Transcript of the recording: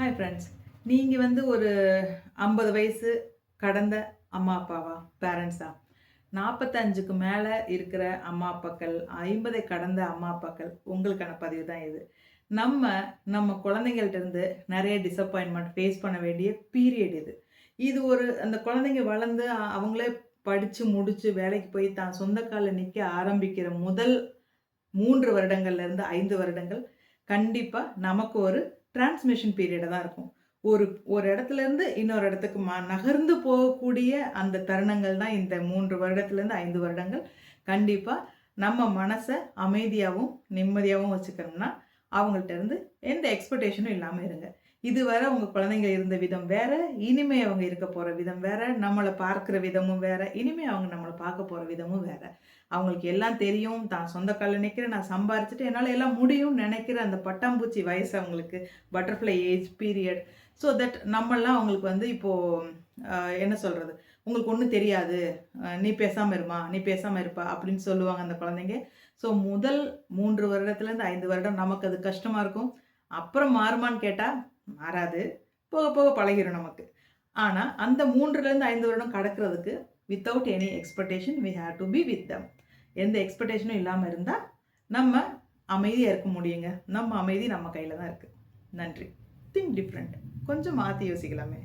Hi friends. நீங்க ஒரு 50 வயசு கடந்த அம்மா, அப்பாவா? பேரண்ட்ஸா? 45க்கு மேல இருக்கிற அம்மா, அப்பாக்கள், 50ஐ கடந்த அம்மா, அப்பாக்கள் உங்களுக்கான பதிவு தான் இது. நம்ம நம்ம குழந்தைங்கள்ட்ட இருந்து நெறைய டிசப்பாயின்ட்மென்ட் ஃபேஸ் பண்ண வேண்டிய பீரியட் இது. இது அந்த குழந்தைங்க வளர்ந்து அவங்களே படிச்சு முடிச்சு வேலைக்கு போய் தான் சொந்த கால்ல நிக்க ஆரம்பிக்கிற முதல் 3 வருடங்கள்ல இருந்து 5 வருடங்கள் கண்டிப்பா நமக்கு ஒரு டிரான்ஸ்மிஷன் பீரியடா தான் இருக்கும். ஒரு ஒரு இடத்துலருந்து இன்னொரு இடத்துக்கு நகர்ந்து போகக்கூடிய அந்த தருணங்கள் தான் இந்த 3 வருடத்துலருந்து 5 வருடங்கள். கண்டிப்பா நம்ம மனச அமைதியாவும், நிம்மதியாவும் வச்சுக்கணும்னா, அவங்கள்ட்ட இருந்து எந்த எக்ஸ்பெக்டேஷனும் இல்லாம இருங்க. இதுவரை உங்க குழந்தைங்க இருந்த விதம் வேற, இனிமே அவங்க இருக்க போற விதம் வேற, நம்மள பார்க்கிற விதமும் வேற, இனிமே அவங்க நம்மள பார்க்க போற விதமும் வேற. அவங்களுக்கு எல்லாம் தெரியும். தான் சொந்த கால்ல நிக்கிறேன். நான் சம்பாரிச்சுட்டு என்னால எல்லாம் முடியும்னு நெனைக்கிற அந்த பட்டாம்பூச்சி வயசு அவங்களுக்கு. Butterfly age period. So that நம்மலாம் அவங்களுக்கு இப்போ அ என்ன சொல்றது? உங்களுக்கு ஒண்ணும் தெரியாது. நீ பேசாம இரும்மா, நீ பேசாம இருப்பா அப்படின்னு சொல்லுவாங்க அந்த குழந்தைங்க. ஸோ முதல் 3 வருடத்துலேருந்து 5 வருடம் நமக்கு அது கஷ்டமா இருக்கும். அப்புறம் மாறுமான்னு கேட்டா, மாறாது. போக போக பழகிரும் நமக்கு. ஆனா அந்த 3லேருந்து 5 வருடம் கடக்கிறதுக்கு without any expectation we have to be with them. எந்த எக்ஸ்பெக்டேஷனும் இல்லாம இருந்தா, நம்ம அமைதியா இருக்க முடியுங்க. நம்ம அமைதி நம்ம கையில தான் இருக்கு. நன்றி. Think different. கொஞ்சம் மாத்தி யோசிக்கலாமே!